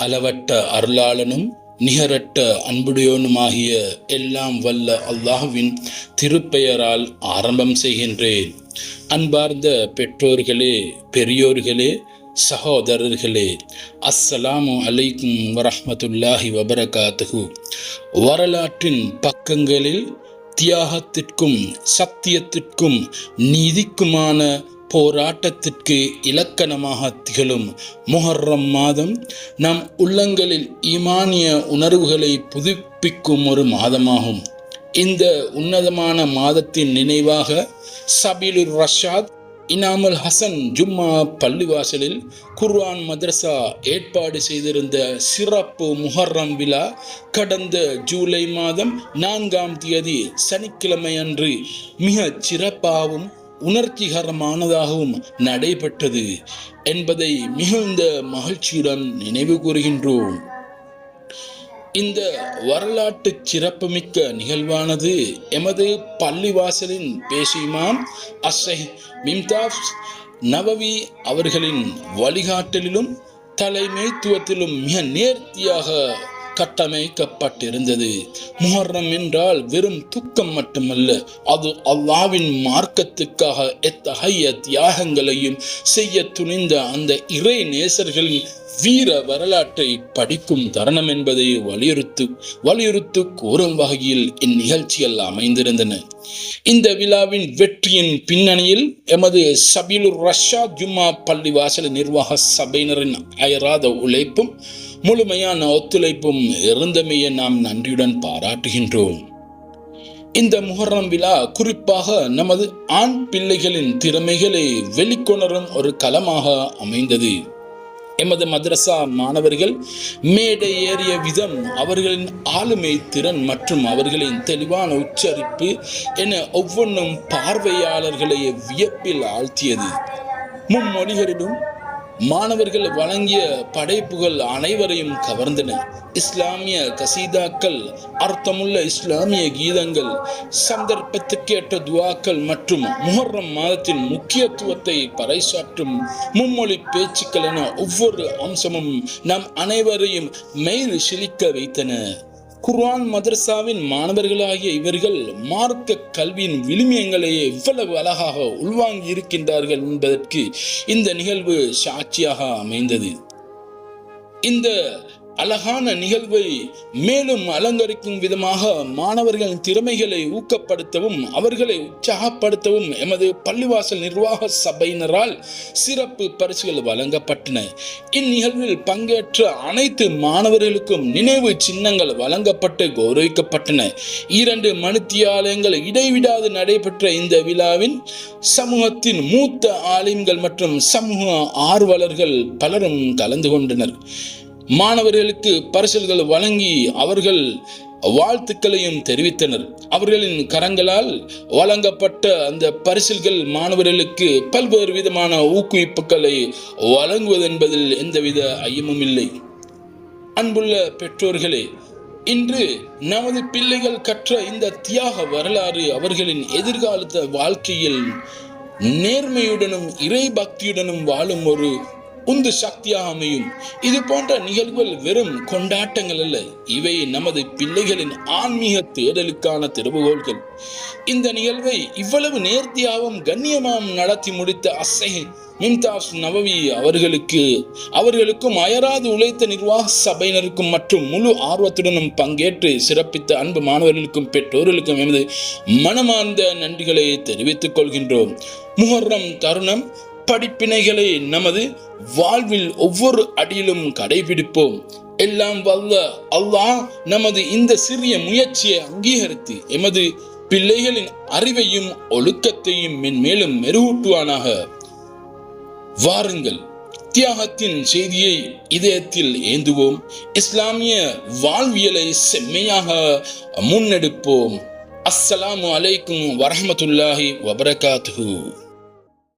அளவற்ற அருளாளனும் நிகரற்ற அன்புடையோனுமாகிய எல்லாம் வல்ல அல்லாஹ்வின் திருப்பெயரால் ஆரம்பம் செய்கின்றேன். அன்பார்ந்த பெற்றோர்களே, பெரியோர்களே, சகோதரர்களே, அஸ்ஸலாமு அலைக்கும் வரஹ்மத்துல்லாஹி வபரகாத்துஹு. வரலாற்றின் பக்கங்களில் தியாகத்திற்கும் சத்தியத்திற்கும் நீதிக்குமான போராட்டத்திற்கு இலக்கணமாக திகழும் முஹர்ரம் மாதம் நம் உள்ளங்களில் ஈமானிய உணர்வுகளை புதுப்பிக்கும் ஒரு மாதமாகும். இந்த உன்னதமான மாதத்தின் நினைவாக சபீலுர் ரஷாத் இனாமுல் ஹசன் ஜும்மா பள்ளிவாசலில் குர்ஆன் மதரசா ஏற்பாடு செய்திருந்த சிறப்பு முஹர்ரம் விழா கடந்த ஜூலை மாதம் 4ஆம் தேதி சனிக்கிழமை அன்று மிக சிறப்பாகவும் உணர்ச்சிகரமானதாகவும் நடைபெற்றது என்பதை மிகுந்த மகிழ்ச்சியுடன் நினைவு கூறுகின்றோம். இந்த வரலாற்று சிறப்புமிக்க நிகழ்வானது எமது பள்ளிவாசலின் பேசிமாம் அஸ்ஸஹ் மிம்தாஸ் நவவி அவர்களின் வழிகாட்டலிலும் தலைமைத்துவத்திலும் மிக நேர்த்தியாக கட்டமைக்கப்பட்டிருந்தது. முஹர்ரம் என்றால் வெறும் துக்கம் மட்டுமல்ல, அது அல்லாஹ்வின் மார்க்கத்துக்காக எத்தகைய தியாகங்களையும் செய்ய துணிந்த அந்த இறை நேசர்களின் வீர வரலாற்றை படிக்கும் தருணம் என்பதை வலியுறுத்து கூறும் வகையில் இந்நிகழ்ச்சிகள் அமைந்திருந்தன. இந்த விழாவின் வெற்றியின் பின்னணியில் எமது சபீலுர் ரஷாத் ஜும்மா பள்ளிவாசல் நிர்வாக சபையினரின் அயராத உழைப்பும் முழுமையான ஒத்துழைப்பும் இருந்தமையை நாம் நன்றியுடன் பாராட்டுகின்றோம். இந்த முஹர்ரம் விழா குறிப்பாக நமது ஆண் பிள்ளைகளின் திறமைகளை வெளிக்கொணரும் ஒரு களமாக அமைந்தது. எமது மதரசா மாணவர்கள் மேடை ஏறிய விதம், அவர்களின் ஆளுமை திறன் மற்றும் அவர்களின் தெளிவான உச்சரிப்பு என ஒவ்வொன்றும் பார்வையாளர்களை வியப்பில் ஆழ்த்தியது. மும்மொழிகளிலும் மாணவர்கள் வழங்கிய படைப்புகள் அனைவரையும் கவர்ந்தன. இஸ்லாமிய கசீதாக்கள், அர்த்தமுள்ள இஸ்லாமிய கீதங்கள், சந்தர்ப்பத்துக்கேற்ற துவாக்கள் மற்றும் முஹர்ரம் மாதத்தின் முக்கியத்துவத்தை பறைசாற்றும் மும்மொழி பேச்சுக்கள் என ஒவ்வொரு அம்சமும் நம் அனைவரையும் மெயில் சிலிக்க வைத்தன. குர்ஆன் மதரசாவின் மாணவர்களாகிய இவர்கள் மார்க்க கல்வியின் விழுமியங்களை எவ்வளவு அழகாக உள்வாங்கி இருக்கின்றார்கள் என்பதற்கு இந்த நிகழ்வு சாட்சியாக அமைந்தது. இந்த அழகான நிகழ்வை மேலும் அலங்கரிக்கும் விதமாக மாணவர்களின் திறமைகளை ஊக்கப்படுத்தவும் அவர்களை உற்சாகப்படுத்தவும் எமது பள்ளிவாசல் நிர்வாக சபையினரால் சிறப்பு பரிசுகள் வழங்கப்பட்டன. இந்நிகழ்வில் பங்கேற்ற அனைத்து மாணவர்களுக்கும் நினைவு சின்னங்கள் வழங்கப்பட்டு கௌரவிக்கப்பட்டன. 2 மணித்தியாலயங்கள் இடைவிடாது நடைபெற்ற இந்த விழாவில் சமூகத்தின் மூத்த ஆலிம்கள் மற்றும் சமூக ஆர்வலர்கள் பலரும் கலந்து கொண்டனர். மாணவர்களுக்கு பரிசுகள் வழங்கி அவர்கள் வாழ்த்துக்களையும் தெரிவித்தனர். அவர்களின் கரங்களால் வழங்கப்பட்ட அந்த பரிசுகள் மாணவர்களுக்கு பல்வேறு விதமான ஊக்குவிப்புகளை வழங்குவது என்பதில் எந்தவித ஐயமும் இல்லை. அன்புள்ள பெற்றோர்களே, இன்று நமது பிள்ளைகள் கற்ற இந்த தியாக வரலாறு அவர்களின் எதிர்கால வாழ்க்கையில் நேர்மையுடனும் இறை பக்தியுடனும் வாழும் ஒரு உந்து சக்தியாக அமையும். இது போன்ற நிகழ்வுகள் வெறும் கொண்டாட்டங்கள் அல்ல, இவை நமது பிள்ளைகளின் ஆன்மீக தேடலுக்கான திறவுகோள்கள். இந்த நிகழ்வை இவ்வளவு நேர்த்தியாகவும் கண்ணியமாகவும் நடத்தி முடித்த அஸ்ஸஹ் மிம்தாஸ் நவவி அவர்களுக்கும் அயராது உழைத்த நிர்வாக சபையினருக்கும் மற்றும் முழு ஆர்வத்துடனும் பங்கேற்று சிறப்பித்த அன்பு மாணவர்களுக்கும் பெற்றோர்களுக்கும் எமது மனமார்ந்த நன்றிகளை தெரிவித்துக் கொள்கின்றோம். முஹர்ரம் தருணம் படிப்பினைகளை நமது வாழ்வில் ஒவ்வொரு அடியிலும் கடைபிடிப்போம். எல்லாம் வல்ல அல்லாஹ் நமது இந்த சிறிய முயற்சியை அங்கீகரித்து எமது பிள்ளைகளின் அறிவையும் ஒழுக்கத்தையும் மென்மேலும் மெருகூட்டுவானாக. வாருங்கள், தியாகத்தின் செய்தியை இதயத்தில் ஏந்துவோம். இஸ்லாமிய வாழ்வியலை செம்மையாக முன்னெடுப்போம். அஸ்ஸலாமு அலைக்கும் வரஹ்மத்துல்லாஹி வபரகாத்துஹு.